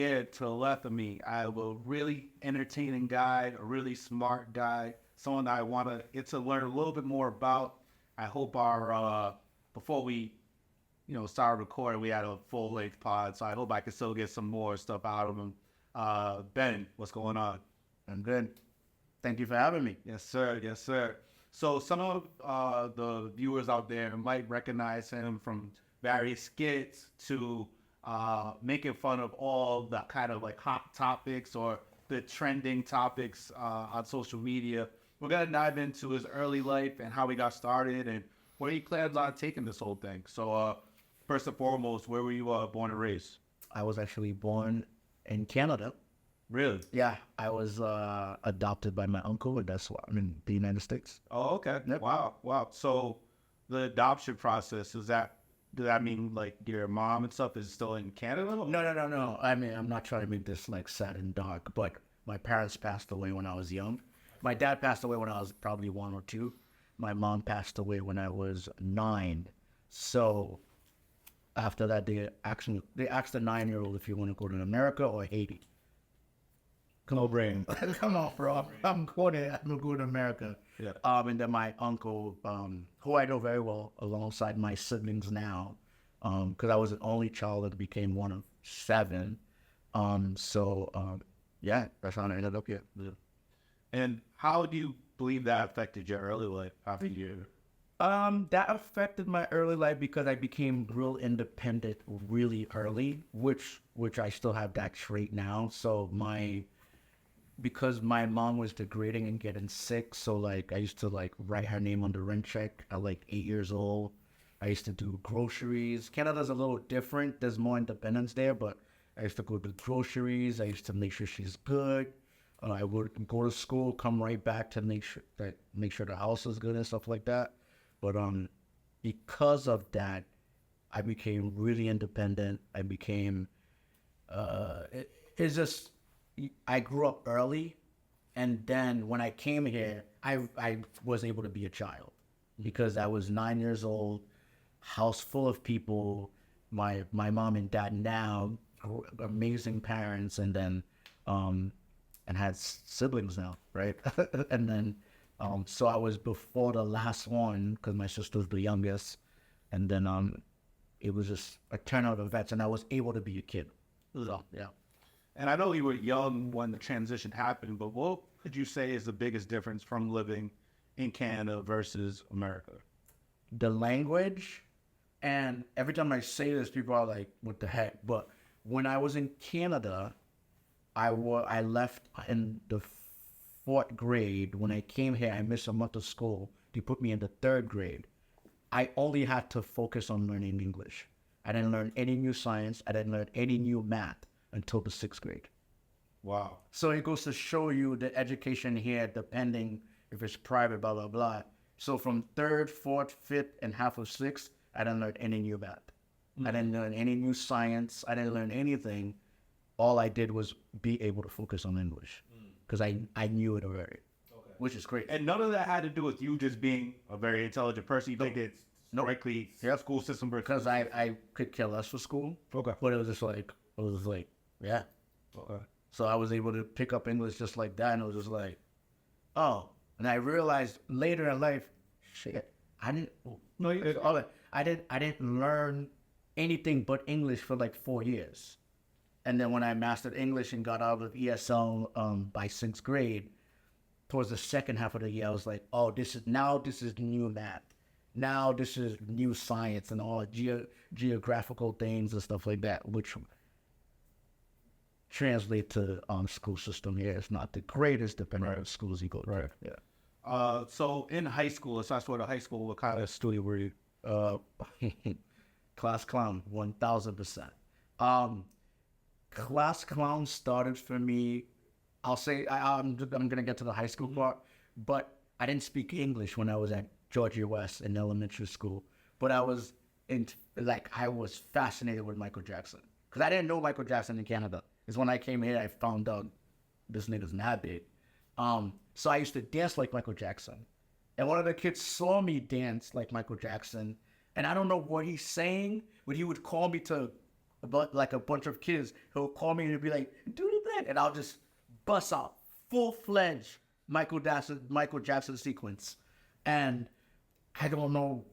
Here to the left of me, I have a really entertaining guy, a really smart guy, someone that I want to get to learn a little bit more about. I hope before we, started recording, we had a full length pod, so I hope I can still get some more stuff out of him. Ben, what's going on? I'm good. Thank you for having me. Yes, sir. Yes, sir. So some of the viewers out there might recognize him from various skits to making fun of all the kind of like hot topics or the trending topics on social media. We're gonna dive into his early life and how he got started and where he plans on taking this whole thing. So first and foremost, where were you born and raised? I was actually born in Canada. Really? Yeah, I was adopted by my uncle, and that's why I'm in the United States. Oh, okay. Yep. Wow, wow. So the adoption process, does that mean like your mom and stuff is still in Canada? No. I mean, I'm not trying to make this like sad and dark, but my parents passed away when I was young. My dad passed away when I was probably 1 or 2. My mom passed away when I was 9. So after that, they asked the 9-year-old if you want to go to America or Haiti. No brain. Come on, bro. I'm going to America. Yeah. And then my uncle, who I know very well, alongside my siblings now, because I was an only child that became one of 7. Yeah, that's how I ended up here. Yeah. And how do you believe that affected your early life after you? That affected my early life because I became real independent really early, which I still have that trait now. So because my mom was degrading and getting sick, so like I used to like write her name on the rent check at like 8 years old. I used to do groceries. Canada's a little different. There's more independence there, but I used to go to groceries. I used to make sure she's good. I would go to school, come right back to make sure the house is good and stuff like that. But because of that, I became really independent. I became it's just I grew up early, and then when I came here, I was able to be a child because I was 9 years old, house full of people. My mom and dad now, amazing parents, and then and had siblings now, right? And then so I was before the last one because my sister was the youngest, and then it was just a turnout of events, and I was able to be a kid. So yeah. And I know you were young when the transition happened, but what would you say is the biggest difference from living in Canada versus America? The language, and every time I say this, people are like, "What the heck?" But when I was in Canada, I left in the 4th grade. When I came here, I missed a month of school. They put me in the 3rd grade. I only had to focus on learning English. I didn't learn any new science. I didn't learn any new math until the 6th grade. Wow. So it goes to show you the education here, depending if it's private, blah, blah, blah. So from 3rd, 4th, 5th, and half of 6th, I didn't learn any new math. Mm-hmm. I didn't learn any new science. I didn't learn anything. All I did was be able to focus on English because I knew it already, which is great. And none of that had to do with you just being a very intelligent person. You think it's strictly school system because I could care less for school. Okay. But it was like, yeah. Okay. So I was able to pick up English just like that, and it was just like, oh. And I realized later in life, shit, I didn't learn anything but English for like 4 years. And then when I mastered English and got out of ESL by 6th grade, towards the second half of the year, I was like, oh, this is new math. Now this is new science and all geographical things and stuff like that, which translate to school system here. It's not the greatest depending on the schools you go to. Right. Yeah. So in high school, let's not sort of high school, what kind of student were you? Class clown, 1000%. Class clown started for me. I'll say I'm gonna get to the high school part, but I didn't speak English when I was at Georgia West in elementary school. But I was fascinated with Michael Jackson because I didn't know Michael Jackson in Canada. Because when I came here, I found out this nigga's not big. So I used to dance like Michael Jackson, and one of the kids saw me dance like Michael Jackson, and I don't know what he's saying, but he would call me to but like a bunch of kids, he'll call me and he'll be like, do the thing. And I'll just bust out full-fledged Michael Jackson sequence. And I don't know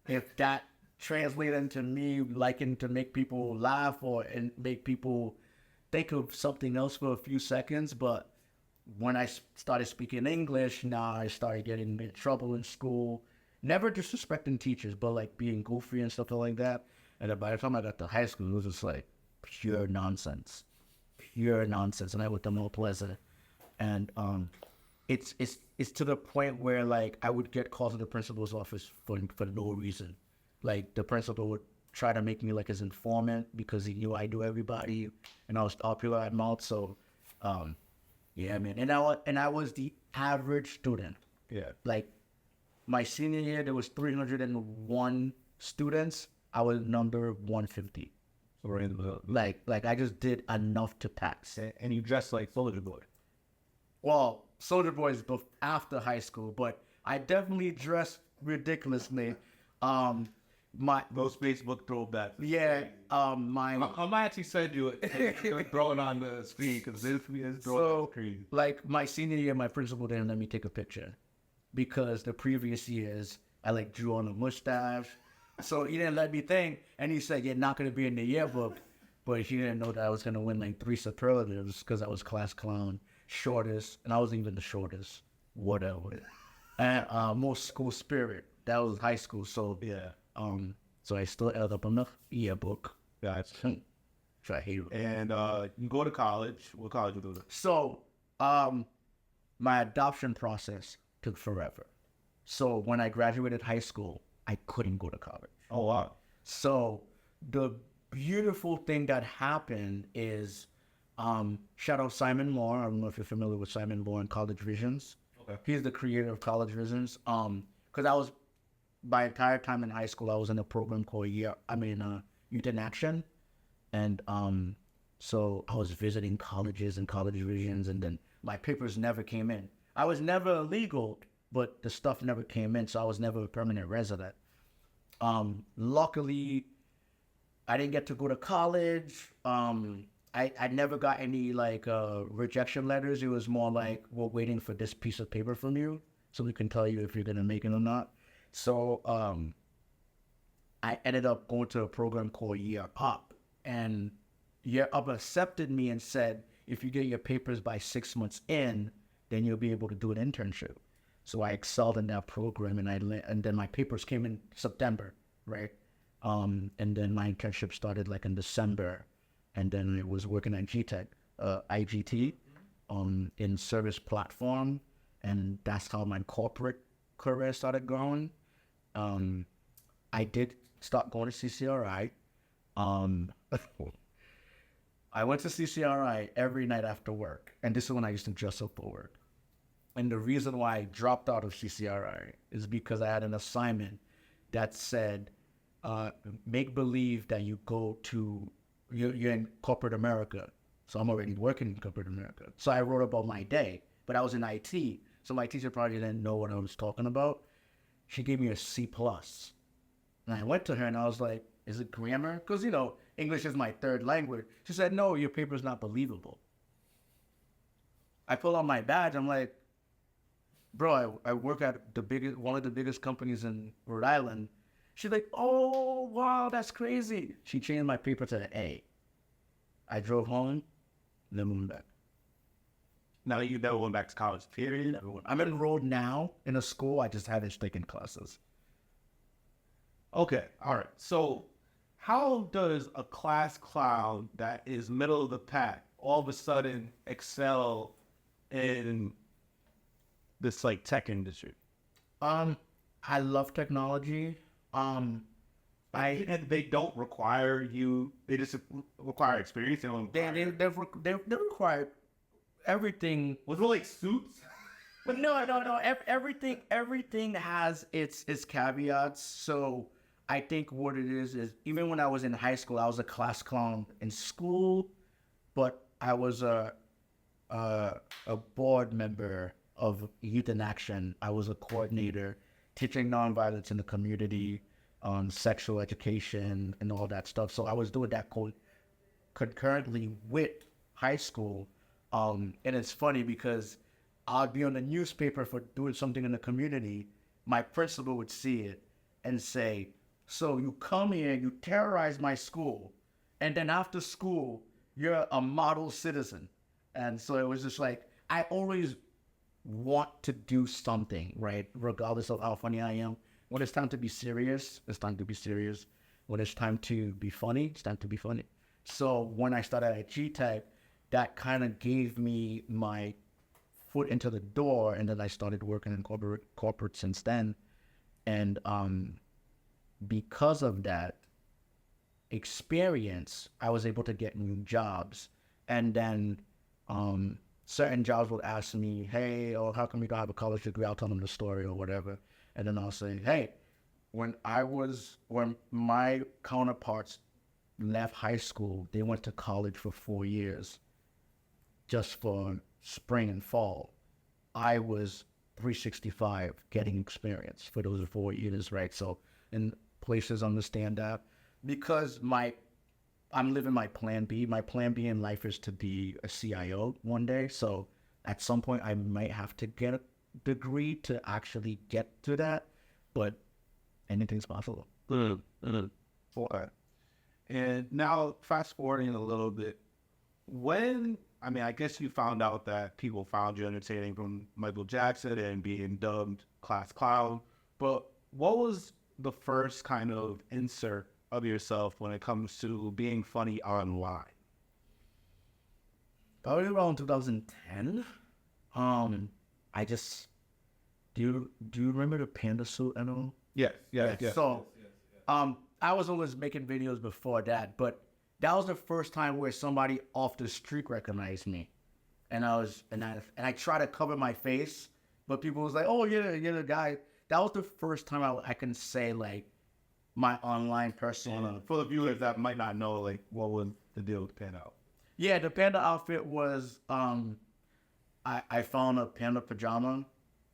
if that translated into me liking to make people laugh and make people think of something else for a few seconds. But when I started speaking English, now I started getting in trouble in school. Never disrespecting teachers, but like being goofy and stuff like that. And then by the time I got to high school, it was just like pure nonsense. Pure nonsense. And I was the more pleasant. And it's to the point where like I would get calls to the principal's office for no reason. Like the principal would try to make me like his informant because he knew I knew everybody and I was popular at Mount. So yeah, man. And I was the average student. Yeah. Like my senior year, there was 301 students. I was number 150. So we're in the middle. Like I just did enough to pass. And you dress like Soldier Boy. Well, Soldier Boy is after high school, but I definitely dressed ridiculously. Those Facebook throwbacks. Yeah, I might actually send you it. Throw it on the screen because this is so crazy. like my senior year, my principal didn't let me take a picture because the previous years I like drew on a mustache. So he didn't let me think, and he said you're not going to be in the yearbook, but he didn't know that I was going to win like 3 superlatives because I was class clown, shortest, and I wasn't even the shortest, whatever. And most school spirit. That was high school, so Yeah. So I still ended up in the yearbook. Gotcha. So I hate it. And you go to college. What college you go to? So, my adoption process took forever. So when I graduated high school, I couldn't go to college. Oh, wow. So the beautiful thing that happened is, shout out Simon Moore. I don't know if you're familiar with Simon Moore and College Visions. Okay. He's the creator of College Visions. Because my entire time in high school, I was in a program called Youth in Action. And so I was visiting colleges and College Visions, and then my papers never came in. I was never illegal, but the stuff never came in, so I was never a permanent resident. Luckily, I didn't get to go to college. I never got any rejection letters. It was more like, we're waiting for this piece of paper from you so we can tell you if you're gonna make it or not. So I ended up going to a program called Year Up, and Year Up accepted me and said, if you get your papers by 6 months in, then you'll be able to do an internship. So I excelled in that program, and then my papers came in September, right? And then my internship started like in December, and then I was working at GTech, IGT, in service platform, and that's how my corporate career started growing. I did start going to CCRI. I went to CCRI every night after work, and this is when I used to dress up for work. And the reason why I dropped out of CCRI is because I had an assignment that said, make believe that you're in corporate America. So I'm already working in corporate America. So I wrote about my day, but I was in IT. So my teacher probably didn't know what I was talking about. She gave me a C+. And I went to her and I was like, is it grammar? Because, English is my third language. She said, no, your paper's not believable. I pull out my badge. I'm like, bro, I work at one of the biggest companies in Rhode Island. She's like, oh, wow, that's crazy. She changed my paper to an A. I drove home, then moved back. Now you never went back to college, period? I'm enrolled now in a school. I just haven't taken classes. Okay, all right. So how does a class clown that is middle of the pack all of a sudden excel in this tech industry? I love technology. And they don't require you. They just require experience. They don't require. They require everything. Was it like suits? But no. Everything has its caveats. So I think what it is even when I was in high school, I was a class clown in school, but I was a board member of Youth in Action. I was a coordinator teaching nonviolence in the community on sexual education and all that stuff. So I was doing that concurrently with high school. And it's funny because I'd be on the newspaper for doing something in the community. My principal would see it and say, so you come here, you terrorize my school, and then after school, you're a model citizen. And so it was just like, I always want to do something, right? Regardless of how funny I am. When it's time to be serious, it's time to be serious. When it's time to be funny, it's time to be funny. So when I started at G-Tech, that kind of gave me my foot into the door, and then I started working in corporate since then. And because of that experience, I was able to get new jobs. And then certain jobs would ask me, hey, or how come you don't have a college degree? I'll tell them the story or whatever. And then I'll say, hey, when my counterparts left high school, they went to college for 4 years just for spring and fall. I was 365 getting experience for those 4 years, right? So, and places understand that because I'm living my plan B. My plan B in life is to be a CIO one day. So at some point I might have to get a degree to actually get to that, but anything's possible. Okay. And now fast forwarding a little bit, I guess you found out that people found you entertaining from Michael Jackson and being dubbed class clown, but what was the first kind of insert of yourself when it comes to being funny online? Probably around 2010. I just do you remember the panda suit and all? Yes. So, I was always making videos before that, but that was the first time where somebody off the street recognized me, and I tried to cover my face, but people was like, "Oh, you're the guy." That was the first time I can say like my online persona. For the viewers that might not know, like, what was the deal with the panda outfit? Yeah, the panda outfit was I found a panda pajama,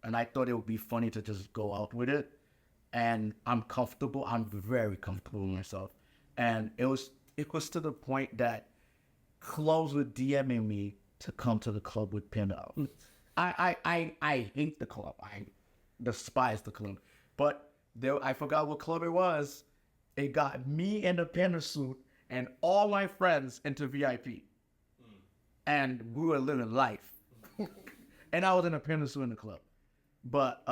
and I thought it would be funny to just go out with it. And I'm comfortable. I'm very comfortable with myself. And it was to the point that clubs were DMing me to come to the club with panda outfits. I hate the club. I despise the club. But I forgot what club it was. It got me in the panda suit and all my friends into VIP. And we were living life. And I was in a panda suit in the club. But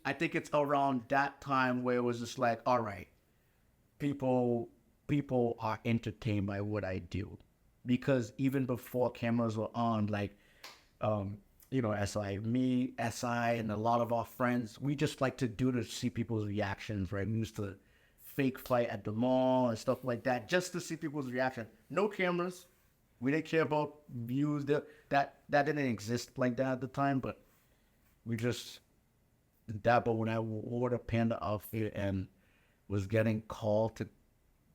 I think it's around that time where it was just like, all right, people are entertained by what I do. Because even before cameras were on, like, SI, and a lot of our friends, we just like to do to see people's reactions, right? We used to fake fight at the mall and stuff like that, just to see people's reaction. No cameras. We didn't care about views. That didn't exist like that at the time, but we just did that. But when I wore the panda outfit and was getting called to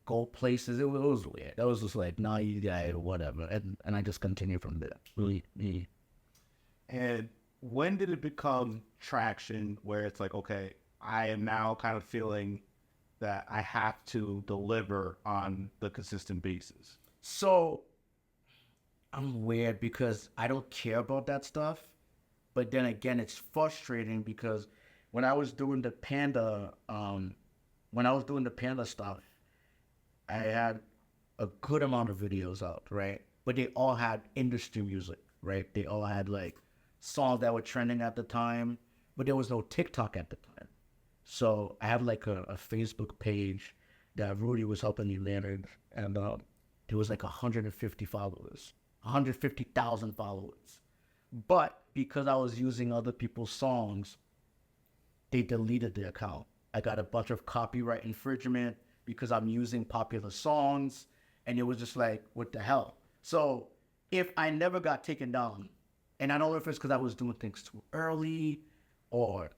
go places, it was weird. That was just like, nah, you guy, whatever. And I just continued from there. Really. And when did it become traction where it's like, okay, I am now kind of feeling that I have to deliver on the consistent basis? So I'm weird because I don't care about that stuff. But then again, it's frustrating because when I was doing the panda, stuff, I had a good amount of videos out, right? But they all had industry music, right? They all had like songs that were trending at the time, but there was no TikTok at the time. So I have like a Facebook page that Rudy was helping me manage, and there was like 150 followers, 150,000 followers. But because I was using other people's songs, they deleted the account. I got a bunch of copyright infringement because I'm using popular songs, and it was just like, what the hell? So if I never got taken down, and I don't know if it's because I was doing things too early, or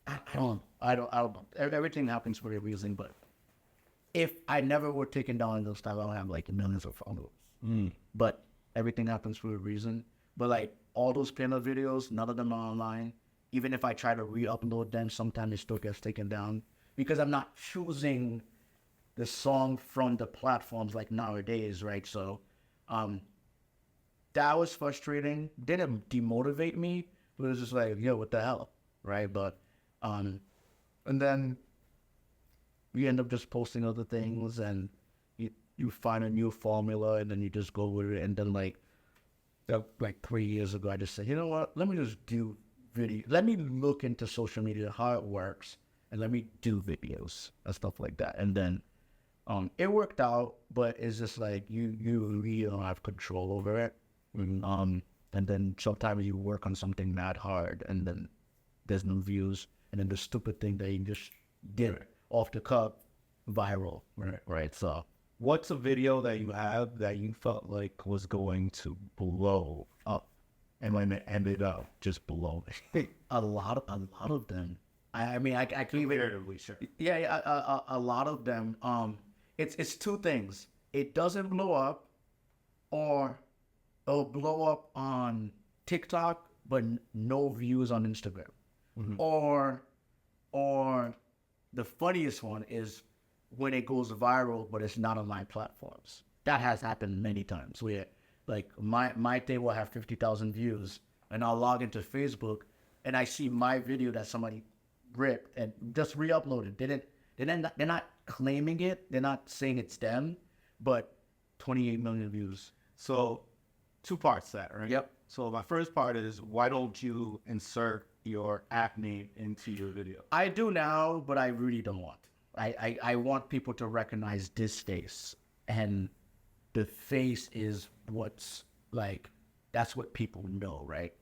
I don't know. Everything happens for a reason, but if I never were taken down in those times, I don't have like millions of followers. But everything happens for a reason. But like all those panda videos, none of them are online. Even if I try to re-upload them, sometimes it still gets taken down because I'm not choosing the song from the platforms like nowadays, right? So, that was frustrating. Didn't demotivate me, but it was just like, yo, what the hell, right? But, and then you end up just posting other things, and you find a new formula, and then you just go with it. And then like 3 years ago, I just said, you know what? Let me just do video. Let me look into social media, how it works, and let me do videos and stuff like that. And then it worked out, but it's just like you really don't have control over it. And then sometimes you work on something mad hard, and then there's no views, and then the stupid thing that you just did off the cuff, viral, right? So What's a video that you have that you felt like was going to blow up, and then it ended up just blowing? a lot of them. I mean, I can even Comparatively, sure. yeah, a lot of them. It's two things. It doesn't blow up, or it'll blow up on TikTok, but no views on Instagram. Or the funniest one is when it goes viral, but it's not on my platforms. That has happened many times where like my thing will have 50,000 views, and I'll log into Facebook and I see my video that somebody ripped and just re-uploaded. They're not claiming it. They're not saying it's them, but 28 million views. So, two parts to that, right? Yep. So my first part is, why don't you insert your app name into your video? I do now, but I really don't want. I want people to recognize this face, and the face is what's like, that's what people know, right?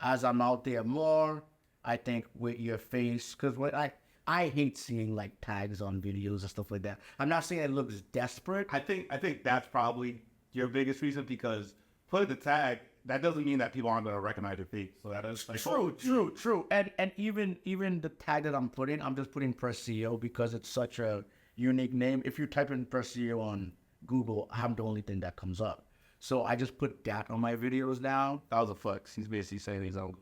As I'm out there more, I think with your face, because what I hate seeing like tags on videos and stuff like that. I'm not saying it looks desperate. I think that's probably your biggest reason, because putting the tag, that doesn't mean that people aren't going to recognize your face. So that is like, True. And even the tag that I'm putting, I'm just putting PresCeo because it's such a unique name. If you type in PresCeo on Google, I'm the only thing that comes up. So I just put that on my videos now. that was a flex. He's basically saying he's on Google.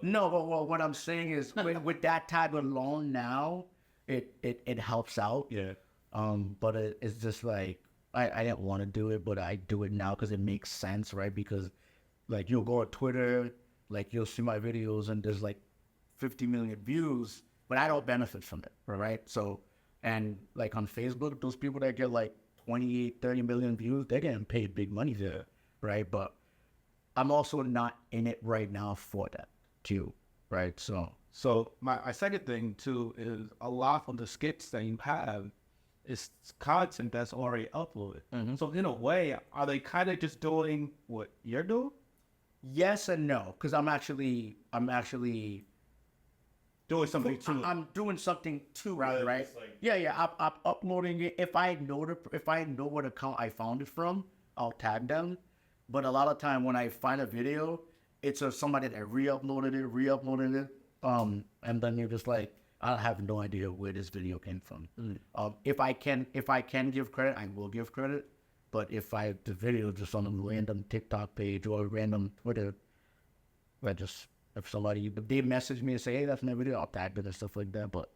No, but what I'm saying is with that tag alone now, it helps out. Yeah. But it's just like I didn't want to do it, but I do it now because it makes sense, right? Because like you'll go on Twitter, like you'll see my videos and there's like 50 million views, but I don't benefit from it, right? So, and like on Facebook, those people that get like 28, 30 million views, they're getting paid big money there, right? But I'm also not in it right now for that too, right? So my second thing too is, a lot of the skits that you have is content that's already uploaded. So in a way, are they kind of just doing what you're doing? Yes and no, because I'm actually Doing something too. I'm doing something too, Rather than right? just, like- Yeah. I'm uploading it. If I know what account I found it from, I'll tag them. But a lot of time when I find a video, it's somebody that re-uploaded it, and then you're just like, I have no idea where this video came from. If I can give credit, I will give credit. But if the video just on a random TikTok page or a random Twitter, if they message me and say, hey, that's my video, I'll tag it and stuff like that. But,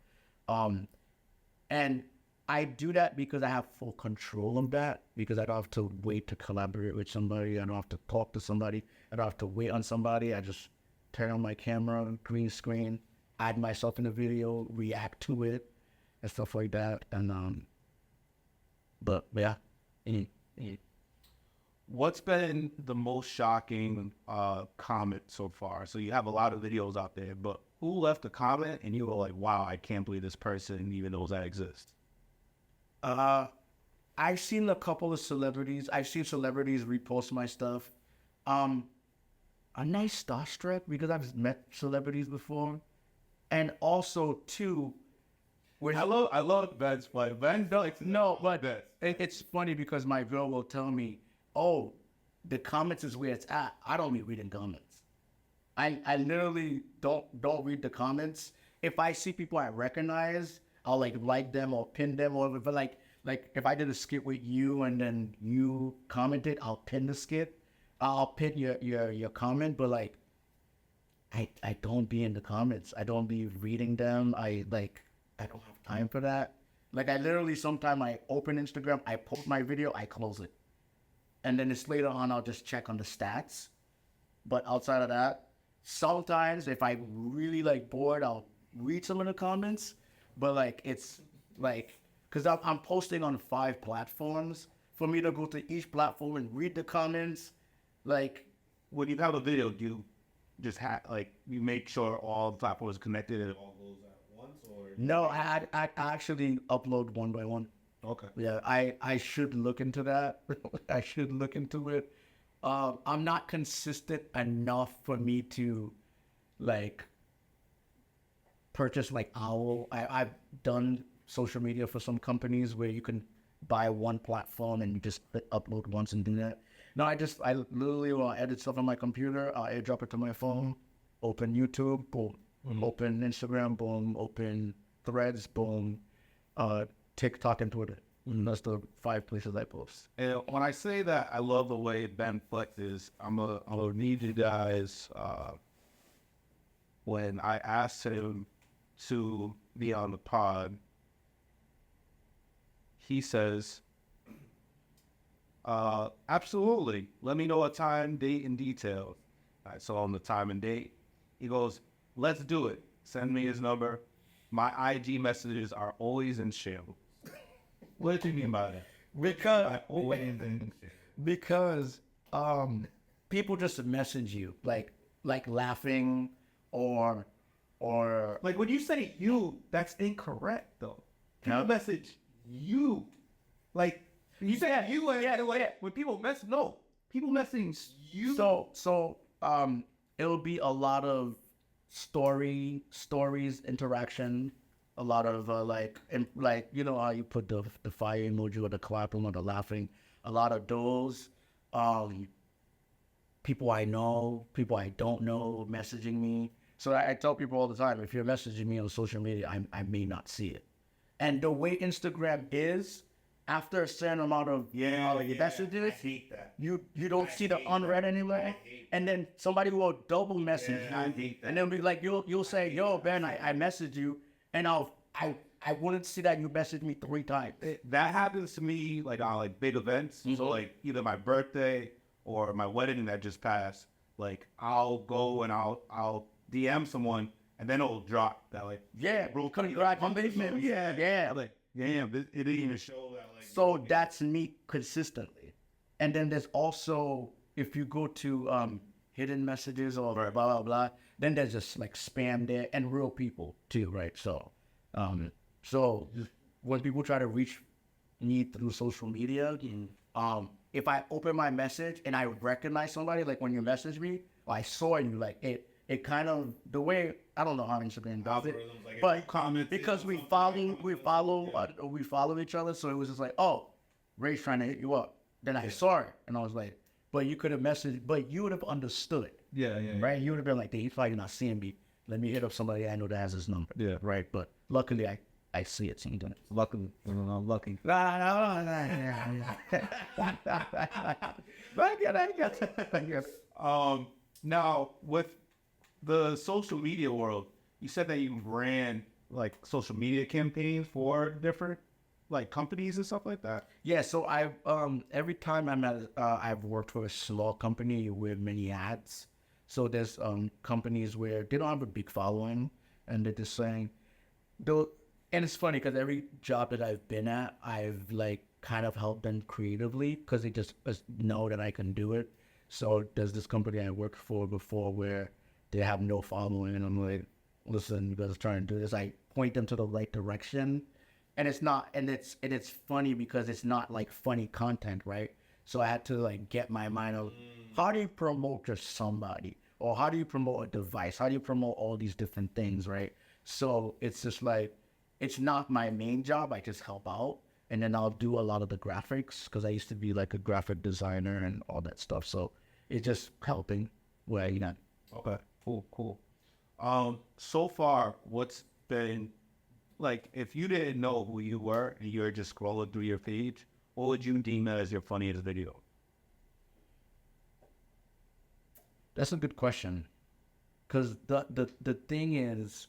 and I do that because I have full control of that, because I don't have to wait to collaborate with somebody. I don't have to talk to somebody. I don't have to wait on somebody. I just turn on my camera, green screen, add myself in the video, react to it, and stuff like that. And, but yeah. What's been the most shocking comment so far? So you have a lot of videos out there, but who left a comment and you were like, wow, I can't believe this person even knows that exists? I've seen a couple of celebrities. I've seen celebrities repost my stuff. I'm nice starstruck because I've met celebrities before. And also, too, I love Ben's play. Ben likes no, but this. it's funny because my girl will tell me, oh, the comments is where it's at. I don't be reading comments. I literally don't read the comments. If I see people I recognize, I'll like them or pin them, or if if I did a skit with you and then you commented, I'll pin the skit. I'll pin your comment, but like I don't be in the comments. I don't be reading them. I don't have time for that. Like I literally sometimes I open Instagram, I post my video, I close it. And then it's later on I'll just check on the stats. But outside of that, sometimes if I'm really like bored, I'll read some of the comments. But like it's like because I'm posting on 5 platforms. For me to go to each platform and read the comments, like When you have a video, do you just you make sure all platforms are connected and it all goes at once, or no, I actually upload one by one. okay? Yeah, I should look into that. I should look into it. I'm not consistent enough for me to like purchase like Owl. I've done social media for some companies where you can buy one platform and you just upload once and do that. No, I literally will edit stuff on my computer. I'll airdrop it to my phone, open YouTube, boom, open Instagram, boom, open Threads, boom, TikTok and Twitter. That's the 5 places I post. And when I say that I love the way Ben flexes, I'm gonna need you guys. When I asked him to be on the pod, he says, absolutely. Let me know a time, date, and details. I saw him the time and date. He goes, let's do it. Send me his number. My IG messages are always in shambles. What do you mean by that? Because people just message you like laughing or Like when you say you, that's incorrect though. People Huh? message you. Like you say you and when people message people messaging you. so it'll be a lot of stories interaction, a lot of like you know how you put the fire emoji or the clapping or the laughing, a lot of those people I know, people I don't know messaging me. So I tell people all the time, if you're messaging me on social media, I may not see it. And the way Instagram is, after a certain amount of messages, you don't see the unread anymore. And then somebody will double message you, and then be like, you'll say, yo, Ben, I messaged you, and I wouldn't see that you messaged me 3 times. That happens to me like on like big events. So like either my birthday or my wedding that just passed. Like I'll go and I'll DM someone and then it'll drop that like Bro, congratulations. Yeah. like it didn't even show that like. So that's me consistently. And then there's also, if you go to hidden messages or blah, blah, blah, then there's just like spam there and real people too, right? So when people try to reach me through social media, if I open my message and I recognize somebody, like when you message me, or I saw you, like it kind of, the way, I don't know how Instagram does it, Like but comment because we follow each other, so it was just like, oh, Ray's trying to hit you up. Then I saw it, and I was like, but you could have messaged, but you would have understood, right? You would have been like, he's probably not seeing me. Let me hit up somebody I know that has his number, right? But luckily, I see it sometimes. Luckily, I'm lucky. Now with the social media world, you said that you ran like social media campaigns for different like companies and stuff like that. Yeah, so I've every time I've worked for a small company with many ads. So there's companies where they don't have a big following, and they're just saying, and it's funny because every job that I've been at, I've like kind of helped them creatively because they just know that I can do it. So there's this company I worked for before where they have no following, and I'm like, listen, you guys are trying to do this. I point them to the right direction, and it's not, and it's funny because it's not like funny content, right? So I had to like get my mind of how do you promote just somebody, or how do you promote a device? How do you promote all these different things, right? So it's just like, it's not my main job. I just help out, and then I'll do a lot of the graphics because I used to be like a graphic designer and all that stuff. So it's just helping where you know. Okay, cool. So far, what's been like, if you didn't know who you were and you're just scrolling through your page, what would you deem as your funniest video? That's a good question, because the thing is,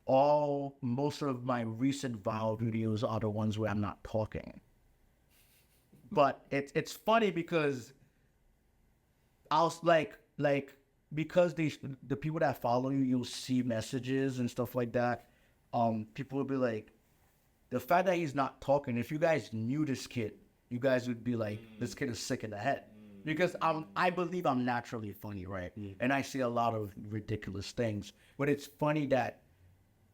most of my recent viral videos are the ones where I'm not talking. But it's funny because I was like because the people that follow you, you'll see messages and stuff like that. People will be like, the fact that he's not talking. If you guys knew this kid, you guys would be like, this kid is sick in the head. Because I believe I'm naturally funny, right? And I see a lot of ridiculous things. But it's funny that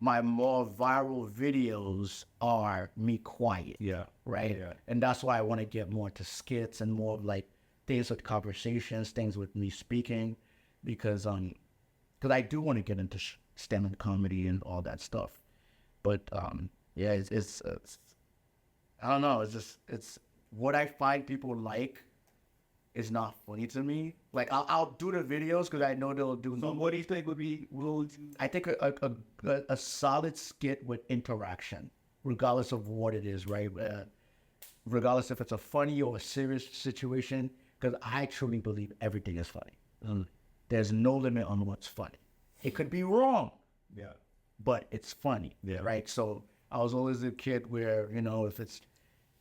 my more viral videos are me quiet. Yeah. Right? Yeah. And that's why I want to get more to skits and more of like things with conversations, things with me speaking. Because I do want to get into stand-up comedy and all that stuff. But yeah, it's I don't know. It's what I find people like is not funny to me. Like I'll do the videos because I know they'll do. So what do you think would be? I think a solid skit with interaction, regardless of what it is, right? Regardless if it's a funny or a serious situation, because I truly believe everything is funny. There's no limit on what's funny. It could be wrong, Yeah. but it's funny, right? So I was always a kid where, if it's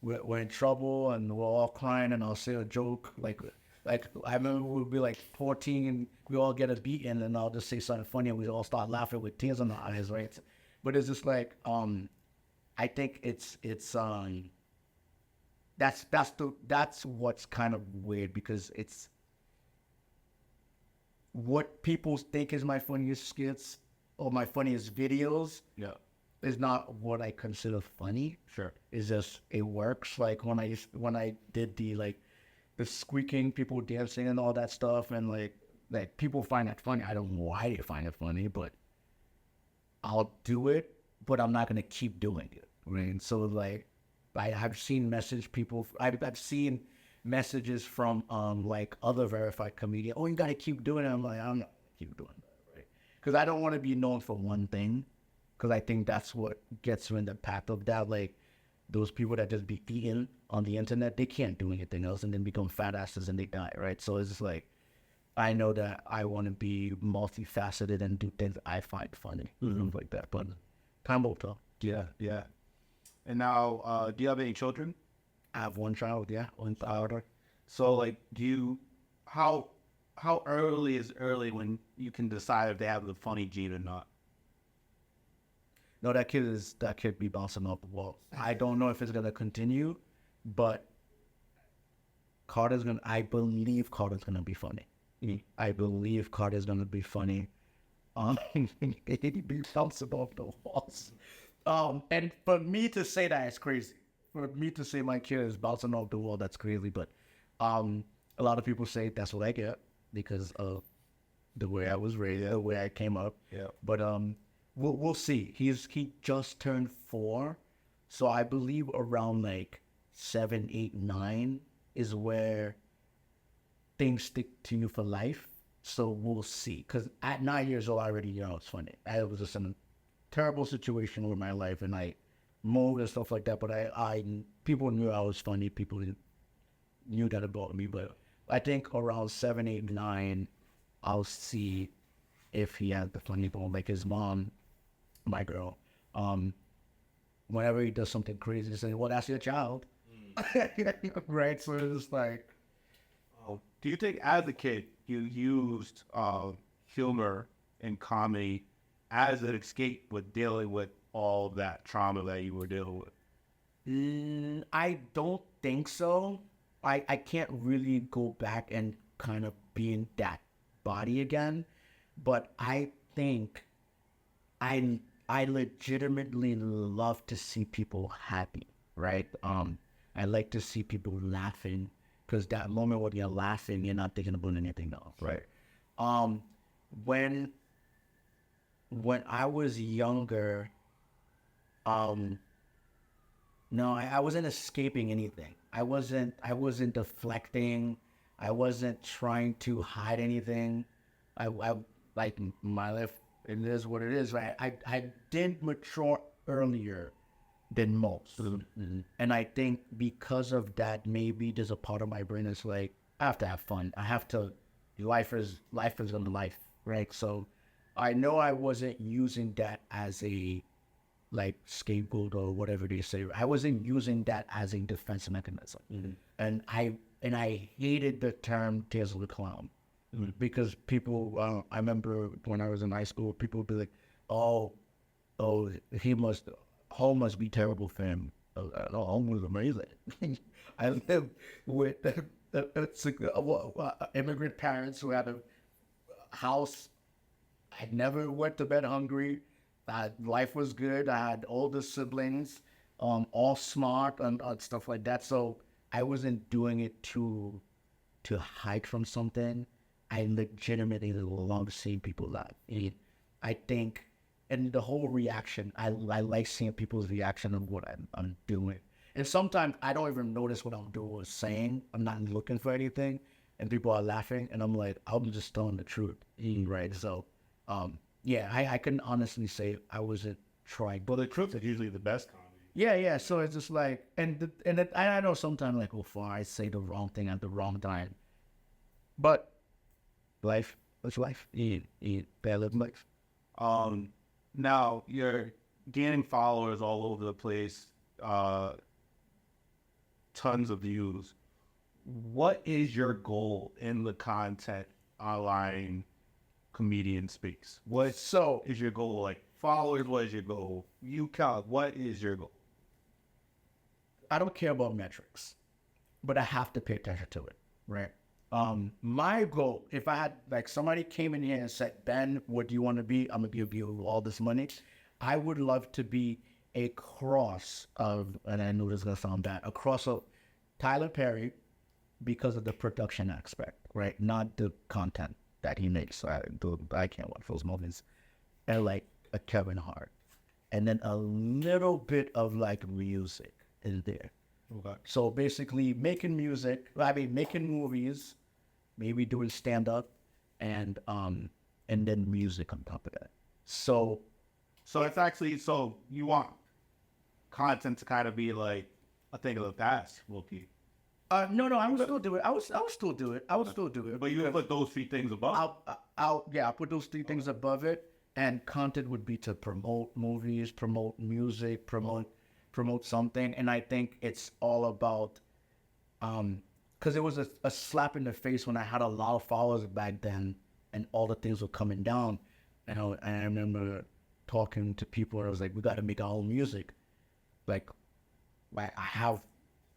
we're in trouble and we're all crying and I'll say a joke, like I remember we'd be like 14 and we all get a beating and I'll just say something funny and we all start laughing with tears in our eyes, right? But it's just like, I think it's that's what's kind of weird because it's what people think is my funniest skits or my funniest videos. Yeah. Is not what I consider funny. Sure. It's just it works. Like when I did the squeaking, people dancing and all that stuff, and like people find that funny. I don't know why they find it funny, but I'll do it. But I'm not gonna keep doing it. Right. And so like I've seen I've seen messages from like other verified comedians. Oh, you gotta keep doing it. I'm like, I'm not gonna keep doing that, right? Because I don't want to be known for one thing. Because I think that's what gets you in the path of that. Like those people that just be eating on the internet, they can't do anything else and then become fat asses and they die, right? So it's just like, I know that I want to be multifaceted and do things I find funny, things like that. But time will tell. Yeah. Yeah. And now, do you have any children? I have one child, one child. So like, how early is early when you can decide if they have the funny gene or not? No, that kid be bouncing off the wall. I don't know if it's gonna continue, but I believe Carter's gonna be funny. I believe Carter's gonna be funny. He be bouncing off the walls. And for me to say that is crazy. For me to say my kid is bouncing off the wall, that's crazy. But a lot of people say that's what I get because of the way I was raised, the way I came up. Yeah. But we'll see. He just turned 4, so I believe around like 7, 8, 9 is where things stick to you for life. So we'll see. Because at 9 years old, I already it's funny. I was just in a terrible situation with my life, and I moved and stuff like that. But I people knew I was funny. People knew that about me. But I think around 7, 8, 9, I'll see if he has the funny bone. Like his mom, my girl, whenever he does something crazy, they say, well, that's your child. Right? So it's like... Do you think as a kid, you used humor and comedy as an escape with dealing with all that trauma that you were dealing with? I don't think so. I can't really go back and kind of be in that body again. But I think I legitimately love to see people happy, right? I like to see people laughing because that moment when you're laughing, you're not thinking about anything else, right? When I was younger, no, I wasn't escaping anything. I wasn't deflecting. I wasn't trying to hide anything. I like my life, it is what it is, right? I did mature earlier than most. And I think because of that, maybe there's a part of my brain that's like, I have to have fun. Life is gonna life, right? So I know I wasn't using that as a like scapegoat or whatever they say. I wasn't using that as a defense mechanism, and I hated the term "Tales of the Clown" because people. I remember when I was in high school, people would be like, "Oh, oh, home must be terrible for him." No, home was amazing. I lived with immigrant parents who had a house. I never went to bed hungry. Life was good. I had older siblings, all smart and stuff like that. So I wasn't doing it to hide from something. I legitimately love seeing people laugh. And I think, and the whole reaction, I like seeing people's reaction of what I'm doing. And sometimes I don't even notice what I'm doing or saying. I'm not looking for anything, and people are laughing, and I'm like, I'm just telling the truth, right? So, yeah, I can honestly say I wasn't trying. But the truth is usually the best comedy. Yeah. So it's just like, I know sometimes like, oh, far I say the wrong thing at the wrong time, but life, it's life. Bad living life. Now you're gaining followers all over the place, tons of views. What is your goal in the content online comedian space? What is your goal? Like followers, what is your goal? You count, what is your goal? I don't care about metrics, but I have to pay attention to it, right? My goal, if I had like somebody came in here and said, Ben, what do you want to be? I'm gonna give you all this money. I would love to be a cross of, and I know this is gonna sound bad, a cross of Tyler Perry because of the production aspect, right? Not the content that he makes. So I can't watch those moments. And like a Kevin Hart. And then a little bit of like music is there. Okay. So basically making music, making movies, maybe doing stand up and then music on top of that. So it's actually, so you want content to kind of be like a thing of the past, Loki. no, I would still do it. I would still do it. But you put those three things above. I'll put those three things above it, and content would be to promote movies, promote music, promote something. And I think it's all about, because it was a slap in the face when I had a lot of followers back then, and all the things were coming down. And I remember talking to people, and I was like, we got to make our own music. Like I have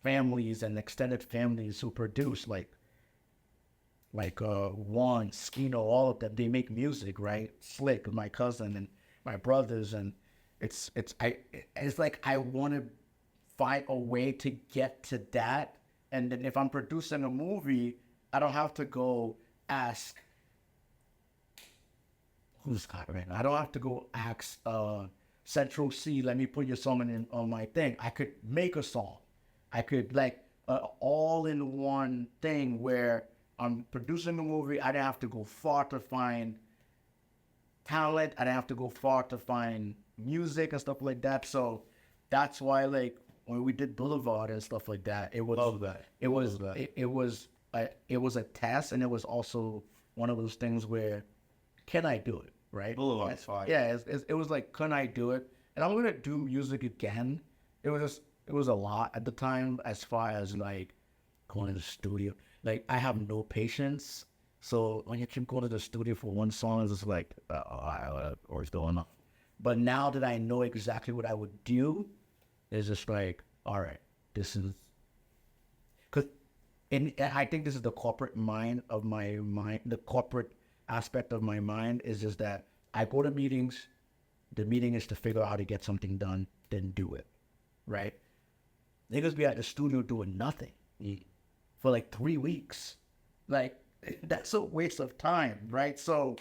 families and extended families who produce like Juan, Skino, all of them, they make music, right? Slick, my cousin and my brothers, and it's like I want to find a way to get to that. And then if I'm producing a movie, I don't have to go ask who's got right now. I don't have to go ask Central C, let me put your song on my thing. I could make a song. I could like all-in-one thing where I'm producing a movie. I didn't have to go far to find talent. I didn't have to go far to find music and stuff like that. So that's why, like, when we did Boulevard and stuff like that, it was it was a test, and it was also one of those things where, can I do it? Right? Boulevard's fine. Yeah, it was like, can I do it? And I'm gonna do music again. It was a lot at the time, as far as like going to the studio. Like, I have no patience, so when you keep going to the studio for one song, it's just like, what's going on? But now that I know exactly what I would do, it's just like, all right, this is, and I think this is the corporate the corporate aspect of my mind is just that I go to meetings. The meeting is to figure out how to get something done, then do it, right? Niggas be at the studio doing nothing for like 3 weeks. Like, that's a waste of time, right? So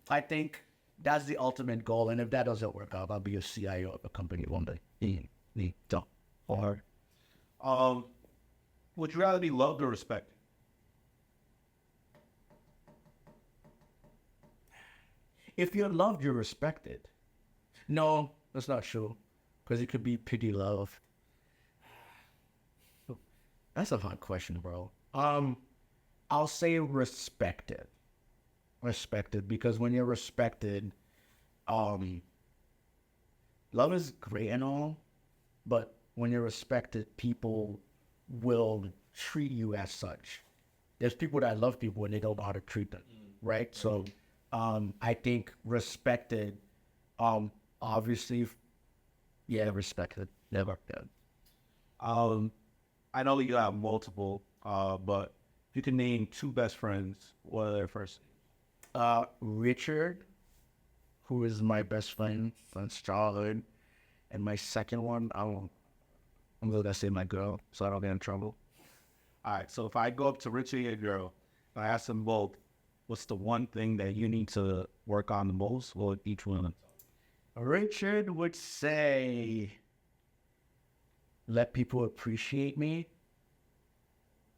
I think that's the ultimate goal. And if that doesn't work out, I'll be a CIO of a company one day. Or would you rather be loved or respected? if you're loved, you're respected. No, that's not true. Because it could be pity love. That's a hard question, bro. I'll say respected. Respected, because when you're respected, um, love is great and all, but when you're respected, people will treat you as such. There's people that love people and they don't know how to treat them, right? So, I think respected, obviously, yeah, respected, never good. I know you have multiple, but if you can name two best friends, what are their first names? Richard, who is my best friend since childhood, and my second one, I'm gonna say my girl, so I don't get in trouble. All right, so if I go up to Richie and girl, if I ask them both, what's the one thing that you need to work on the most? Well, each one of them. Richard would say, let people appreciate me.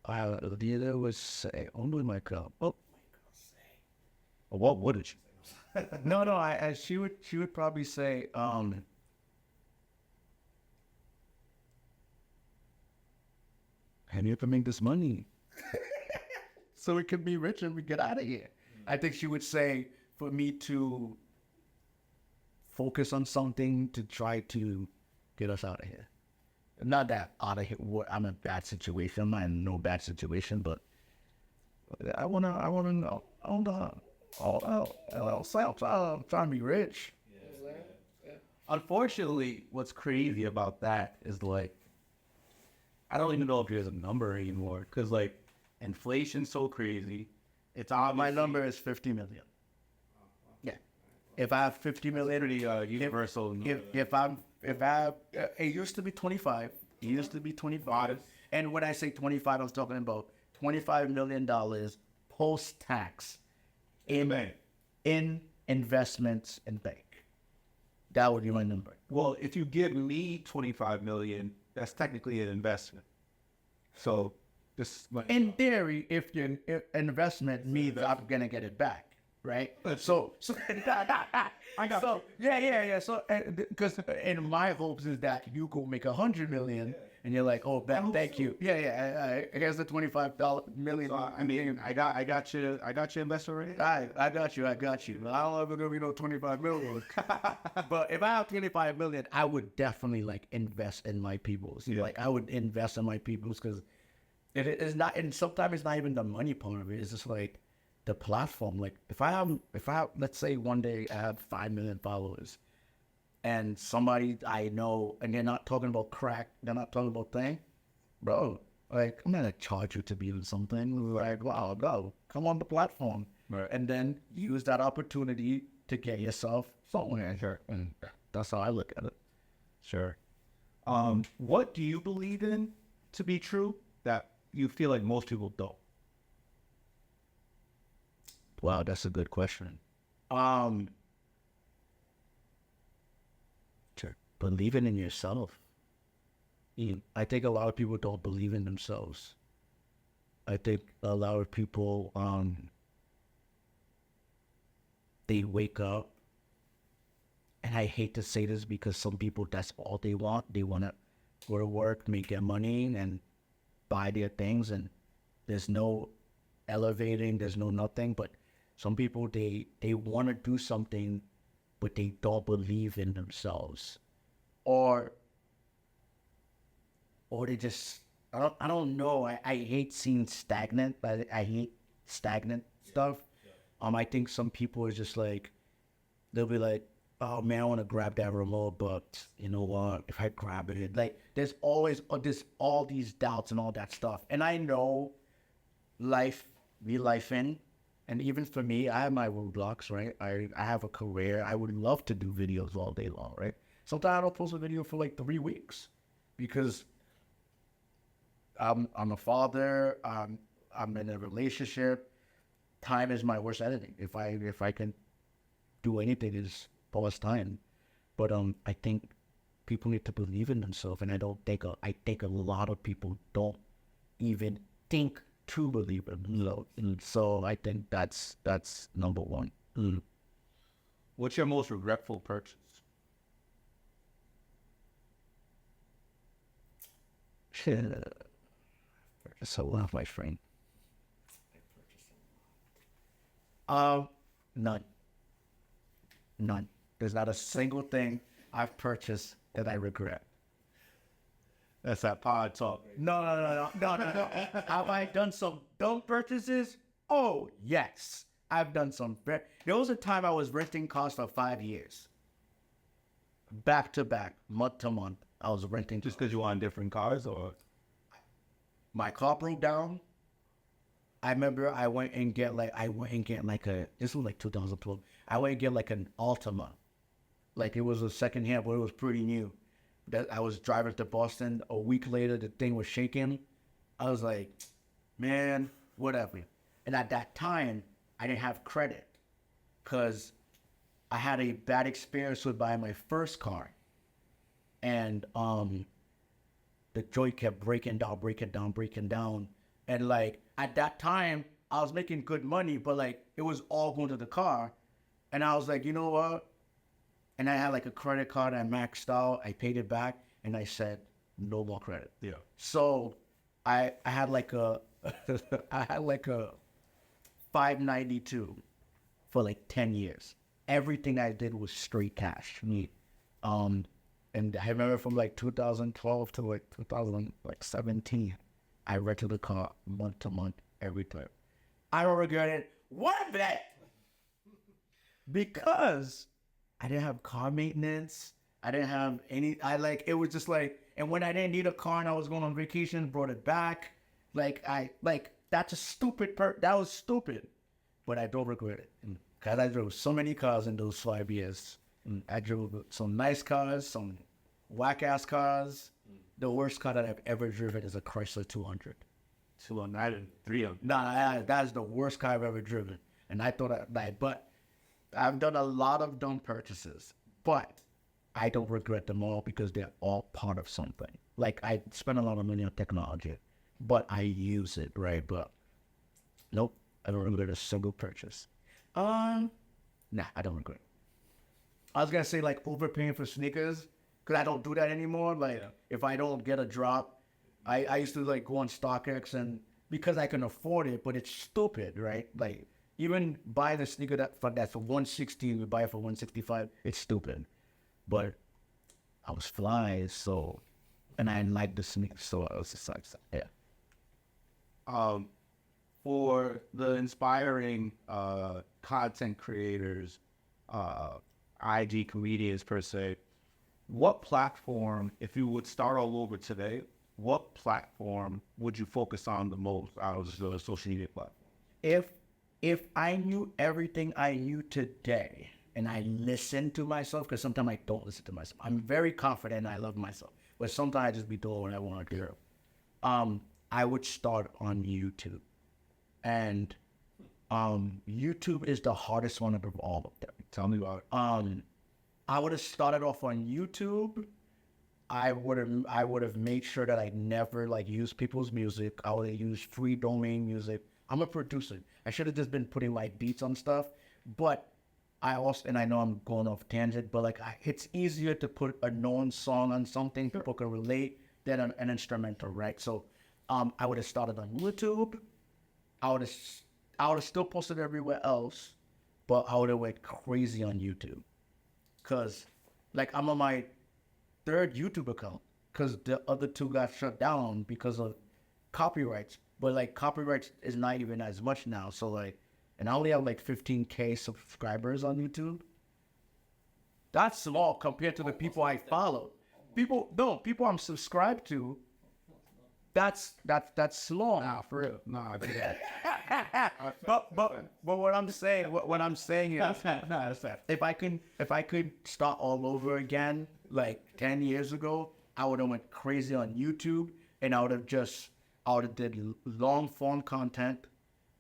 The other would say, only my girl. Oh, What would it? no, she would probably say, can you ever make this money? So we can be rich and we get out of here. I think she would say for me to focus on something to try to get us out of here. Not that out of here, I'm in a bad situation. I'm not in no bad situation, but I wanna know. I'm trying to be rich. Unfortunately, what's crazy about that is like, I don't even know if there's a number anymore because like inflation's so crazy. It's obviously My number is 50 million. Yeah. If I have 50 million, pretty universal. if it used to be 25. It used to be 25. And when I say 25, I was talking about $25 million post-tax in investments and bank. That would be my number. Well, if you give me 25 million, that's technically an investment. So this like, In theory, if your investment means I'm gonna get it back, right? So I got so yeah. So because in my hopes is that you go make 100 million, and you're like, oh, thank you. Yeah. Here's the $25 million. So, I mean, I got you investor rate. I got you. I don't know if it's gonna be no 25 million. But if I have 25 million, I would definitely like invest in my peoples. Yeah. Like I would invest in my peoples because it is not, and sometimes it's not even the money part of it. It's just like the platform. Like if I have, let's say one day I have 5 million followers, and somebody I know, and they're not talking about crack, they're not talking about thing, bro. Like I'm not gonna charge you to be in something. Like wow, no, come on the platform, Right. and then use that opportunity to get yourself somewhere. Sure, and that's how I look at it. Sure. What do you believe in to be true that you feel like most people don't? Wow, that's a good question. Sure. Believing in yourself. I think a lot of people don't believe in themselves. I think a lot of people, they wake up, and I hate to say this because some people, that's all they want. They want to go to work, make their money, and buy their things, and there's no elevating, there's no nothing. But some people, they want to do something, but they don't believe in themselves, or they just, I don't know. I hate seeing stagnant. I hate stagnant stuff. I think some people are just like, they'll be like, oh man, I want to grab that remote, but you know what? If I grab it, like there's always all these doubts and all that stuff. And I know life in, and even for me, I have my roadblocks, right? I have a career. I would love to do videos all day long, right? Sometimes I don't post a video for like 3 weeks because I'm a father. I'm in a relationship. Time is my worst enemy. If I can do anything, is pause time. But I think people need to believe in themselves, and I think a lot of people don't even think to believe in themselves. And so I think that's number one. What's your most regretful purchase? So love my friend. None. There's not a single thing I've purchased that I regret. That's that pod talk. No. Have I done some dumb purchases? Oh, yes. I've done some. There was a time I was renting cars for 5 years. Back to back, month to month. I was renting. Just because you want different cars, or My car broke down. I remember I went and get like this was like 2012. I went and get like an Altima. Like it was a second hand, but it was pretty new. That I was driving to Boston. A week later, the thing was shaking. I was like, man, whatever. And at that time, I didn't have credit because I had a bad experience with buying my first car. And the joint kept breaking down. And like at that time, I was making good money, but like it was all going to the car. And I was like, you know what? And I had like a credit card I maxed out. I paid it back, and I said, no more credit. yeah. So I had like a I had like a 592 for like 10 years. Everything I did was straight cash. And I remember from like 2012 to like 2017, I rented a car month to month every time. I don't regret it one bit because I didn't have car maintenance. I didn't have any. It was just like, and when I didn't need a car and I was going on vacation, brought it back. That's a stupid that was stupid, but I don't regret it because I drove so many cars in those 5 years. I drove some nice cars, some whack ass cars. The worst car that I've ever driven is a Chrysler 200. 209 and 300. Nah, that's the worst car I've ever driven. And I thought but I've done a lot of dumb purchases, but I don't regret them all because they're all part of something. Like I spend a lot of money on technology, but I use it, right? But nope, I don't regret a single purchase. Nah, I don't regret. I was gonna say like overpaying for sneakers, because I don't do that anymore. Like if I don't get a drop, I used to like go on StockX, and because I can afford it, but it's stupid, right? Like even buying a sneaker that's for 160, you buy it for 165, it's stupid. But I was fly, so, and I liked the sneakers, so I was just like, yeah. For the inspiring content creators, IG comedians per se, what platform, if you would start all over today, what platform would you focus on the most out of the social media platform? If I knew everything I knew today and I listened to myself, because sometimes I don't listen to myself. I'm very confident and I love myself, but sometimes I just be doing what I want to do. I would start on YouTube. And YouTube is the hardest one of all of them. Tell me about it. I would have started off on YouTube. I would have made sure that I never like use people's music. I would have used free domain music. I'm a producer. I should have just been putting like beats on stuff. But I also, and I know I'm going off tangent, but like it's easier to put a known song on something people can relate than an instrumental, right? So I would have started on YouTube. I would have still posted everywhere else, but I would have went crazy on YouTube. Cause like I'm on my third YouTube account because the other two got shut down because of copyrights. But like copyrights is not even as much now. So like, and I only have like 15K subscribers on YouTube. That's small compared to the people I follow. People I'm subscribed to. That's small. Nah, for real. Nah, I think but what I'm saying is, if I could start all over again, like 10 years ago, I would have went crazy on YouTube, and I would have did long form content.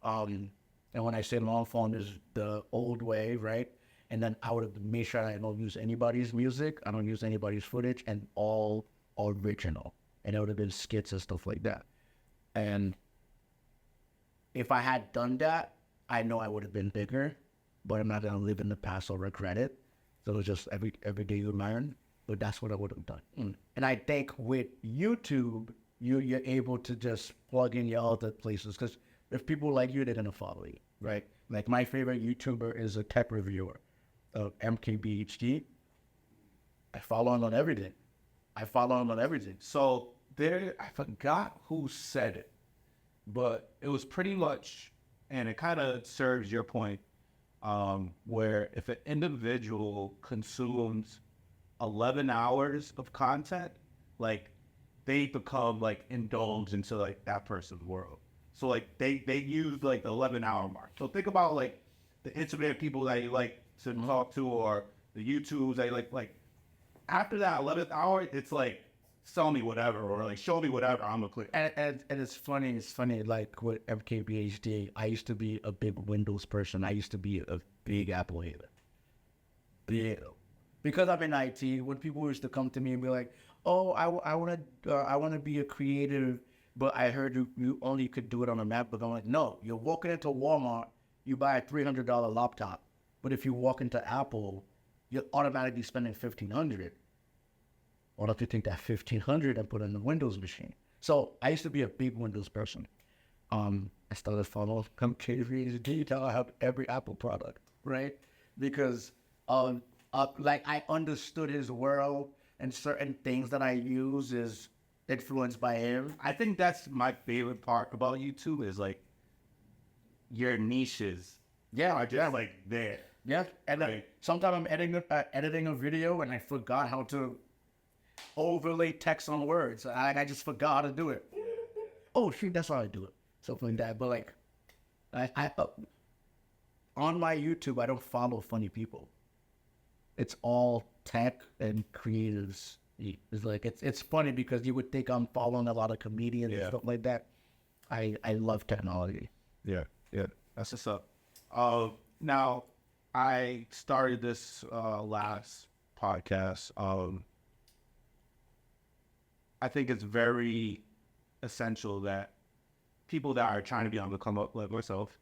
And when I say long form, is the old way, right? And then I would have made sure I don't use anybody's music, I don't use anybody's footage, and all original. And it would have been skits and stuff like that. And if I had done that, I know I would have been bigger, but I'm not going to live in the past or regret it. So it's just every day you learn, but that's what I would have done. And I think with YouTube, you're able to just plug in your other places, because if people like you, they're going to follow you, right? Like my favorite YouTuber is a tech reviewer. of MKBHD. I follow him on everything. So there, I forgot who said it, but it was pretty much, and it kind of serves your point, where if an individual consumes 11 hours of content, like they become like indulged into like that person's world. So like they use like the 11-hour mark. So think about like the Instagram people that you like to talk to, or the YouTubes that you like after that 11th hour, it's like sell me whatever, or like show me whatever, I'm gonna click. And it's funny, like with MKBHD, I used to be a big Windows person. I used to be a big Apple hater. Big. Because I'm in IT, when people used to come to me and be like, oh, I want to be a creative, but I heard you only could do it on a MacBook. I'm like, no, you're walking into Walmart, you buy a $300 laptop. But if you walk into Apple, you're automatically spending $1,500. Why don't you take that $1,500 and put it in the Windows machine? So I used to be a big Windows person. I started following MKBHD till I have every Apple product, right? Because like I understood his world, and certain things that I use is influenced by him. I think that's my favorite part about YouTube is like your niches. Are just like there. Yeah, and then Right. sometimes I'm editing a video and I forgot how to overlay text on words. I just forgot how to do it. Oh shoot, that's how I do it. Something like that. But like, I on my YouTube, I don't follow funny people. It's all tech and creatives. It's like it's funny because you would think I'm following a lot of comedians and stuff like that. I love technology. Yeah. That's what's up. Now, I started this last podcast. I think it's very essential that people that are trying to be on the come up like myself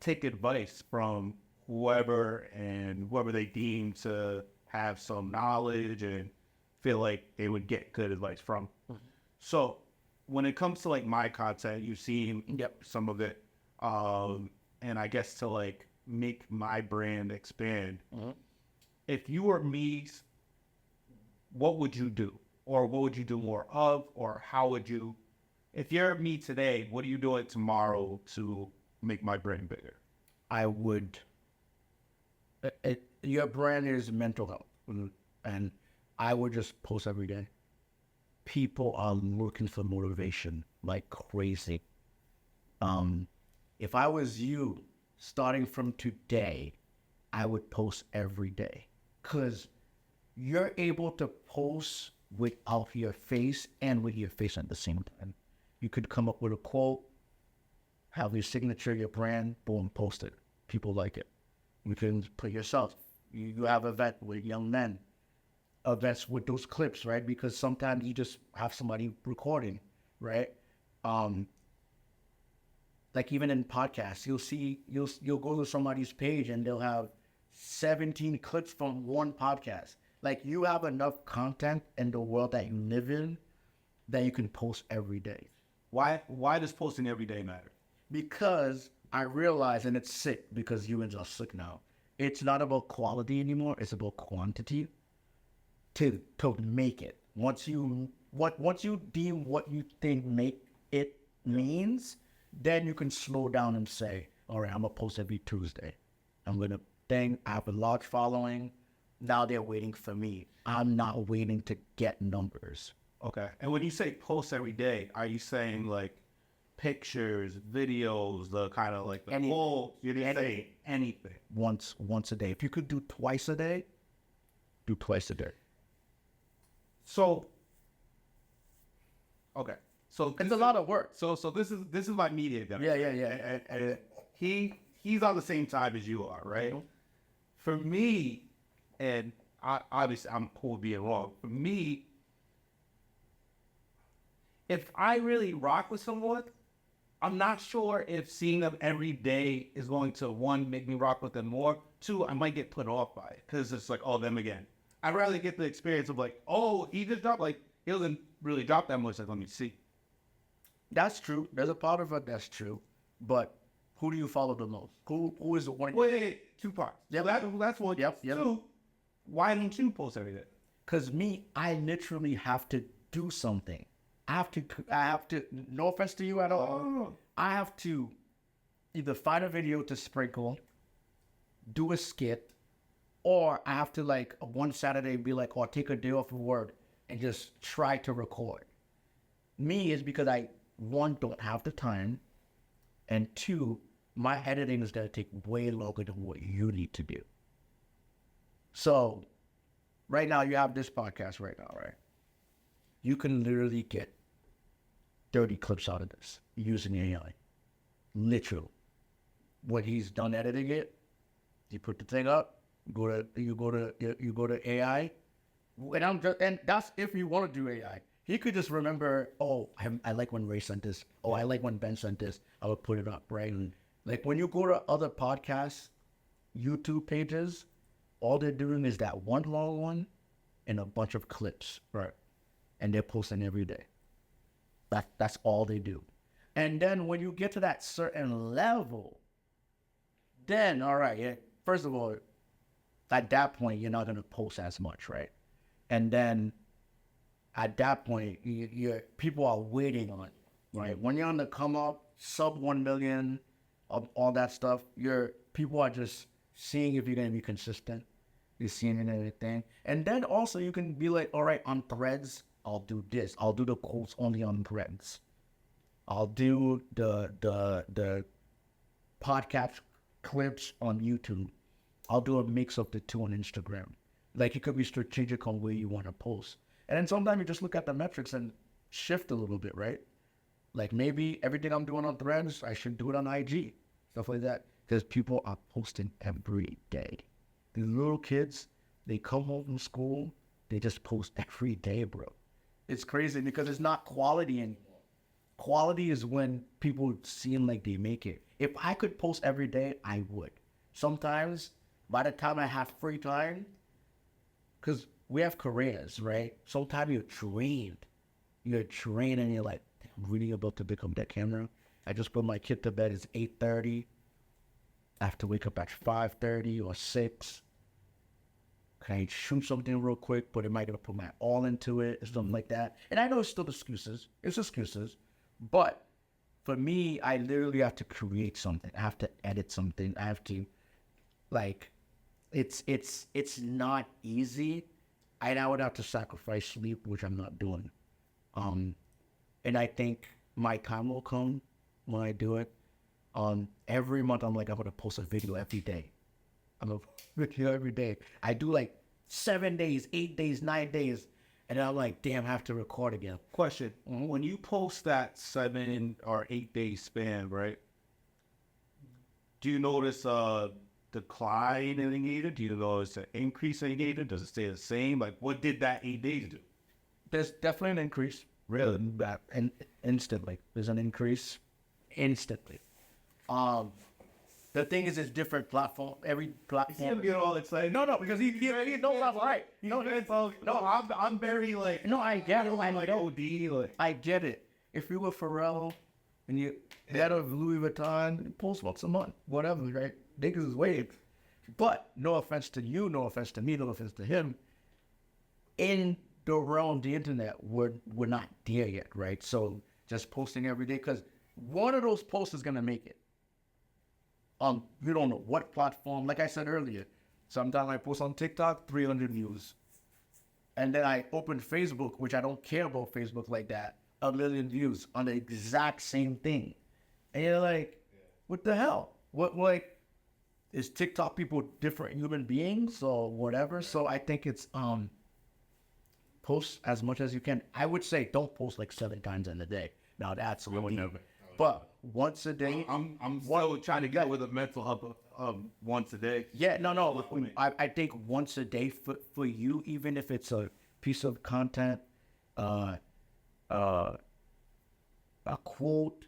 take advice from whoever they deem to have some knowledge and feel like they would get good advice from. So when it comes to like my content, you've seen some of it. And I guess to like make my brand expand, if you were me, what would you do? Or what would you do more of? Or how would you, if you're me today, what are you doing tomorrow to make my brand bigger? I would. Your brand is mental health, and I would just post every day. People are looking for motivation like crazy. If I was you, starting from today, I would post every day, because you're able to post without your face and with your face at the same time. You could come up with a quote, have your signature, your brand, boom, post it. People like it. You can put yourself. You have an event with young men, events with those clips, right? Because sometimes you just have somebody recording, right? Like even in podcasts, you'll go to somebody's page and they'll have 17 clips from one podcast. Like you have enough content in the world that you live in that you can post every day. Why does posting every day matter? Because I realize, and it's sick because humans are sick now, it's not about quality anymore, it's about quantity to make it. Once you deem what you think make it means, then you can slow down and say, all right, I'm gonna post every Tuesday. I have a large following. Now they're waiting for me. I'm not waiting to get numbers. Okay. And when you say post every day, are you saying like pictures, videos, the kind of like the whole, you didn't say anything? Once a day. If you could do twice a day, do twice a day. So, okay. So it's a lot of work. So this is my media guy. Yeah. And he's on the same time as you are, right? For me, and obviously I'm cool being wrong. For me, if I really rock with someone, I'm not sure if seeing them every day is going to, one, make me rock with them more. Two, I might get put off by it because it's like, oh, them again. I'd rather get the experience of like, oh, he just dropped, like, he doesn't really drop that much. Like, let me see. That's true. There's a part of it that's true. But Who do you follow the most? Who is the one? Wait, 2 parts. Yep. That's one. Yep. 2, why don't you post every day? Because me, I literally have to do something. I have to, no offense to you at all. Oh. I have to either find a video to sprinkle, do a skit, or I have to like one Saturday be like, or take a day off of work and just try to record. Me is because I, one, don't have the time, and 2, my editing is going to take way longer than what you need to do. So right now you have this podcast right now, right? You can literally get 30 clips out of this using AI. Literally. When he's done editing it, you put the thing up, you go to AI, and that's if you want to do AI. He could just remember, oh, I like when Ray sent this. Oh, I like when Ben sent this. I would put it up, right? And like when you go to other podcasts, YouTube pages, all they're doing is that one long one and a bunch of clips, right? And they're posting every day. That's all they do. And then when you get to that certain level, then all right, yeah, first of all, at that point you're not gonna post as much, right? And then at that point, people are waiting on it, right? When you're on the come up, sub 1 million, all that stuff, people are just seeing if you're gonna be consistent. You're seeing it and everything. And then also you can be like, all right, on Threads, I'll do this. I'll do the quotes only on Threads. I'll do the podcast clips on YouTube. I'll do a mix of the 2 on Instagram. Like, it could be strategic on where you want to post. And then sometimes you just look at the metrics and shift a little bit, right? Like, maybe everything I'm doing on Threads, I should do it on IG. Stuff like that. Because people are posting every day. These little kids, they come home from school, they just post every day, bro. It's crazy because it's not quality anymore. Quality is when people seem like they make it. If I could post every day, I would. Sometimes, by the time I have free time, because we have careers, right? Sometimes you're trained. You're trained and you're like, I'm really about to pick up that camera. I just put my kid to bed. It's 8:30. I have to wake up at 5:30 or 6. Can I shoot something real quick, but it might have put my all into it or something like that. And I know it's still excuses. It's excuses. But for me, I literally have to create something. I have to edit something. I have to, like, it's not easy. And I would have to sacrifice sleep, which I'm not doing. And I think my time will come when I do it. Every month I'm like, I'm gonna post a video every day. I'm gonna post a video every day. I do like 7 days, 8 days, 9 days, and then I'm like, damn, I have to record again. Question: when you post that 7 or 8 day span, right? Do you notice a decline in engagement? Do you notice an increase in engagement? Does it stay the same? Like, what did that 8 days do? There's definitely an increase. Really? And instantly. There's an increase instantly. The thing is, it's different platform. Every platform. You know, it's like No, because he knows that's right. I'm very like No, I get it. I like know. OD like I get it. If you were Pharrell and you had a Louis Vuitton, post once a month, whatever, right? Niggas is waiting. But no offense to you, no offense to me, no offense to him. In the realm of the internet, we're not there yet, right? So just posting every day, because one of those posts is gonna make it. You don't know what platform. Like I said earlier, sometimes I post on TikTok, 300 views. And then I open Facebook, which I don't care about Facebook like that, 1 million views on the exact same thing. And you're like, what the hell? What, like, is TikTok people different human beings or whatever? So I think it's, post as much as you can. I would say don't post like 7 times in a day. Now that's really never. But once a day. I'm still trying to get with a mental health of once a day. Yeah, no. I think once a day for you, even if it's a piece of content, a quote,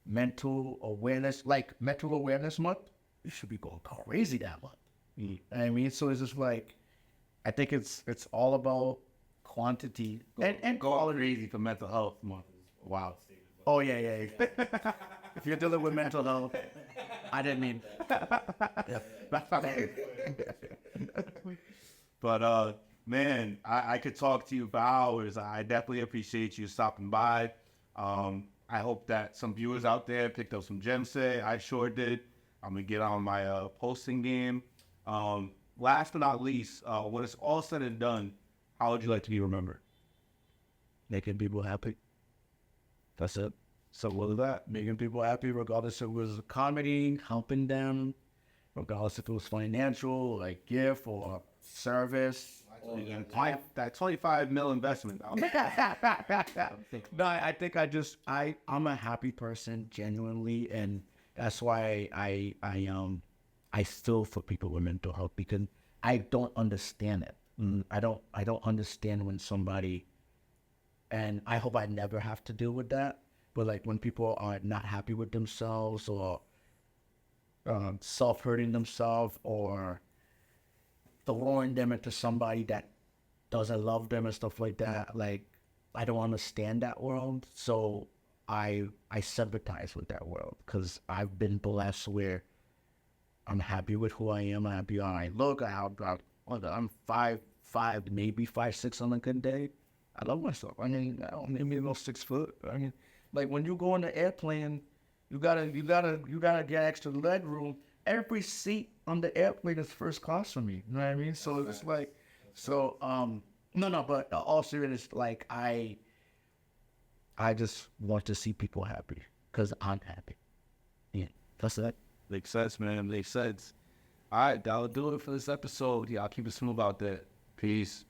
mental awareness, like mental awareness month, you should be going crazy that month. I mean, so it's just like, I think it's all about quantity and Go all crazy for mental health month. Wow. Oh yeah. If you're dealing with mental health, I didn't mean. But man, I could talk to you for hours. I definitely appreciate you stopping by. I hope that some viewers out there picked up some gems today. I sure did. I'm gonna get on my posting game. Last but not least, when it's all said and done, how would you like to be remembered? Making people happy. That's it. So what is that? Making people happy, regardless if it was comedy, helping them, regardless if it was financial, like gift or service. That 25 mil investment. No, I think I'm a happy person genuinely, and that's why I still for people with mental health, because I don't understand it. I don't understand when somebody, and I hope I never have to deal with that. But like when people are not happy with themselves or self-hurting themselves or throwing them into somebody that doesn't love them and stuff like that, like I don't understand that world. So I sympathize with that world, because I've been blessed where I'm happy with who I am. I'm happy how I look. I'm 5'5", maybe 5'6" on a good day. I love myself. I mean, I don't maybe no 6 foot. I mean, like when you go on the airplane, you gotta get extra leg room. Every seat on the airplane is first class for me. You know what I mean? So it's like, no, but all serious, like I just want to see people happy because I'm happy. Yeah, that's it. Makes sense, man. Makes sense. All right, that'll do it for this episode. Y'all keep it smooth out there. Peace.